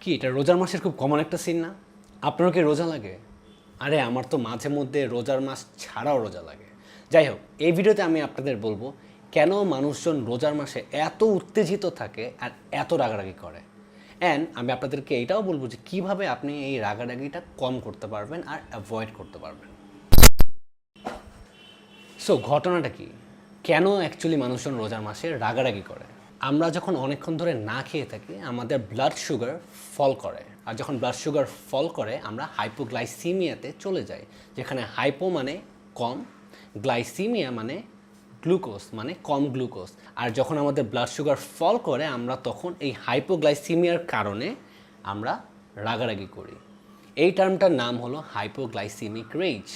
কি এটা রোজার মাসের খুব কমন একটা সিন না? আপনারও কি রোজা লাগে? আরে আমার তো মাঝে মধ্যে রোজার মাস ছাড়াও রোজা লাগে। যাই হোক, এই ভিডিওতে আমি আপনাদের বলবো কেন মানুষজন রোজার মাসে এত উত্তেজিত থাকে আর এত রাগারাগি করে। অ্যান্ড আমি আপনাদেরকে এটাও বলবো যে কীভাবে আপনি এই রাগারাগিটা কম করতে পারবেন আর অ্যাভয়েড করতে পারবেন। সো ঘটনাটা কি? কেন অ্যাকচুয়ালি মানুষজন রোজার মাসে রাগারাগি করে? আমরা যখন অনেকক্ষণ ধরে না খেয়ে থাকি আমাদের ব্লাড সুগার ফল করে, আর যখন ব্লাড সুগার ফল করে আমরা হাইপোগ্লাইসিমিয়াতে চলে যাই, যেখানে হাইপো মানে কম, গ্লাইসিমিয়া মানে গ্লুকোজ মানে কম গ্লুকোজ। আর যখন আমাদের ব্লাড সুগার ফল করে আমরা তখন এই হাইপোগ্লাইসিমিয়ার কারণে আমরা রাগারাগি করি। এই টার্মটার নাম হলো হাইপোগ্লাইসিমিক রেজ,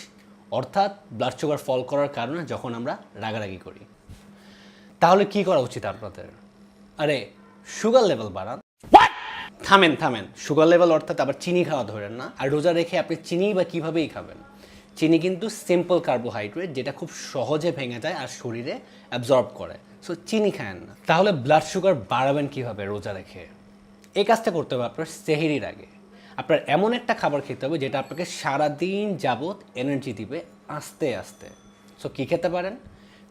অর্থাৎ ব্লাড সুগার ফল করার কারণে যখন আমরা রাগারাগি করি। তাহলে কি করা উচিত আপনাদের? আরে সুগার লেভেল বাড়ান। থামেন থামেন, সুগার লেভেল অর্থাৎ আবার চিনি খাওয়া ধরেন না। আর রোজা রেখে আপনি চিনি বা কীভাবেই খাবেন? চিনি কিন্তু সিম্পল কার্বোহাইড্রেট, যেটা খুব সহজে ভেঙে যায় আর শরীরে অ্যাবজর্ব করে। সো চিনি খায়েন না। তাহলে ব্লাড সুগার বাড়াবেন কীভাবে রোজা রেখে? এই কাজটা করতে হবে আপনার সেহরির আগে। আপনার এমন একটা খাবার খেতে হবে যেটা আপনাকে সারাদিন যাবত এনার্জি দিবে আস্তে আস্তে। সো কী খেতে পারেন?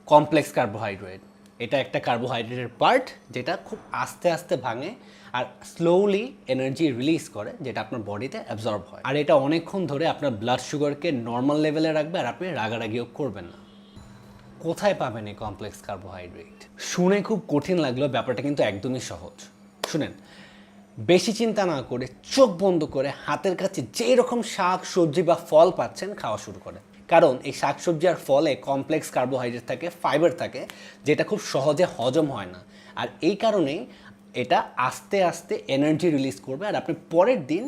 Complex carbohydrate. এটা একটা কার্বোহাইড্রেটের পার্ট যেটা খুব আস্তে আস্তে ভাঙে আর স্লোলি এনার্জি রিলিজ করে, যেটা আপনার বডিতে অ্যাবজর্ব হয়। আর এটা অনেকক্ষণ ধরে আপনার ব্লাড সুগারকে নর্মাল লেভেলে রাখবে আর আপনি রাগারাগিও করবেন না। কোথায় পাবেন এই কমপ্লেক্স কার্বোহাইড্রেট? শুনে খুব কঠিন লাগলেও ব্যাপারটা কিন্তু একদমই সহজ। শুনেন, বেশি চিন্তা না করে চোখ বন্ধ করে হাতের কাছে যেই রকম শাক সবজি বা ফল পাচ্ছেন খাওয়া শুরু করেন। কারণ এই শাকসবজি আর ফলে কমপ্লেক্স কার্বোহাইড্রেট থাকে, ফাইবার থাকে, যেটা খুব সহজে হজম হয় না। আর এই কারণেই এটা আস্তে আস্তে এনার্জি রিলিজ করবে আর আপনি পরের দিন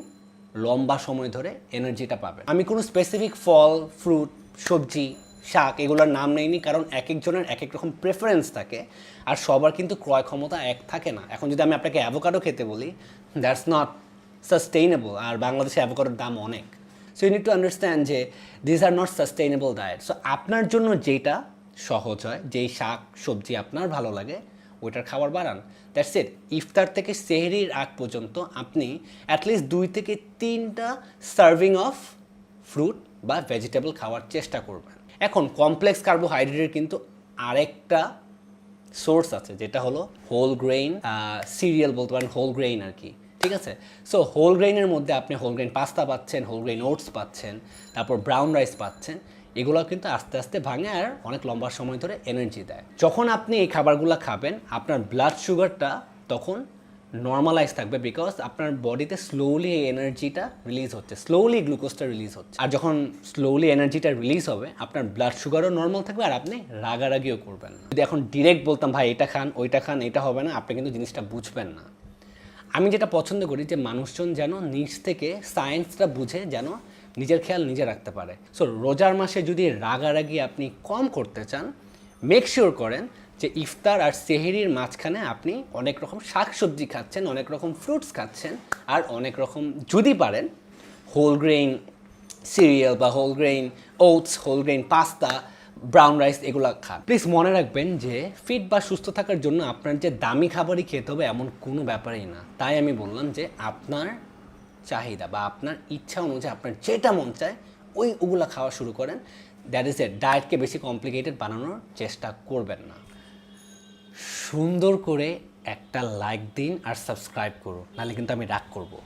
লম্বা সময় ধরে এনার্জিটা পাবেন। আমি কোনো স্পেসিফিক ফল, ফ্রুট, সবজি, শাক এগুলোর নাম নেইনি, কারণ এক একজনের এক এক রকম প্রেফারেন্স থাকে আর সবার কিন্তু ক্রয় ক্ষমতা এক থাকে না। এখন যদি আমি আপনাকে অ্যাভোকাডো খেতে বলি, দ্যাটস নট সাস্টেইনেবল, আর বাংলাদেশে অ্যাভোকাডোর দাম অনেক। So you need to understand যে this are not sustainable diet. So আপনার জন্য যেটা সহজ হয়, যেই শাক সবজি আপনার ভালো লাগে ওইটার খাবার বাড়ান। That's it. ইফতার থেকে সেহরির আগ পর্যন্ত আপনি অ্যাটলিস্ট 2 থেকে 3টা সার্ভিং অফ ফ্রুট বা ভেজিটেবল খাওয়ার চেষ্টা করবেন। এখন কমপ্লেক্স কার্বোহাইড্রেটের কিন্তু আরেকটা সোর্স আছে, যেটা হলো হোল গ্রেইন সিরিয়াল, বলতে পারেন হোল গ্রেইন আর কি। ঠিক আছে? সো হোল গ্রেইনের মধ্যে আপনি হোল গ্রেইন পাস্তা পাচ্ছেন, হোল গ্রেইন ওটস পাচ্ছেন, তারপর ব্রাউন রাইস পাচ্ছেন। এগুলো কিন্তু আস্তে আস্তে ভাঙে আর অনেক লম্বা সময় ধরে এনার্জি দেয়। যখন আপনি এই খাবারগুলো খাবেন আপনার ব্লাড সুগারটা তখন নর্মালাইজ থাকবে, বিকজ আপনার বডিতে স্লোলি এই এনার্জিটা রিলিজ হচ্ছে, স্লোলি গ্লুকোজটা রিলিজ হচ্ছে। আর যখন স্লোলি এনার্জিটা রিলিজ হবে আপনার ব্লাড সুগারও নর্মাল থাকবে আর আপনি রাগারাগিও করবেন না। যদি এখন ডিরেক্ট বলতাম ভাই এটা খান ওইটা খান, এটা হবে না, আপনি কিন্তু জিনিসটা বুঝবেন না। আমি যেটা পছন্দ করি যে মানুষজন যেন নিজ থেকে সায়েন্সটা বুঝে যেন নিজের খেয়াল নিজে রাখতে পারে। সো রোজার মাসে যদি রাগারাগি আপনি কম করতে চান, মেক শিওর করেন যে ইফতার আর সেহরির মাঝখানে আপনি অনেক রকম শাকসবজি খাচ্ছেন, অনেক রকম ফ্রুটস খাচ্ছেন, আর অনেক রকম যদি পারেন হোল গ্রেইন সিরিয়াল বা whole grain oats, whole grain pasta, brown rice এগুলো খান। প্লিজ মনে রাখবেন যে ফিট বা সুস্থ থাকার জন্য আপনার যে দামি খাবারই খেতে হবে এমন কোনো ব্যাপারই না। তাই আমি বললাম যে আপনার চাহিদা বা আপনার ইচ্ছা অনুযায়ী আপনার যেটা মন চায় ওগুলো খাওয়া শুরু করেন। দ্যাট ইজ এট। ডায়েটকে বেশি কমপ্লিকেটেড বানানোর চেষ্টা করবেন না। সুন্দর করে একটা লাইক দিন আর সাবস্ক্রাইব করুন, নাহলে কিন্তু আমি রাগ করবো।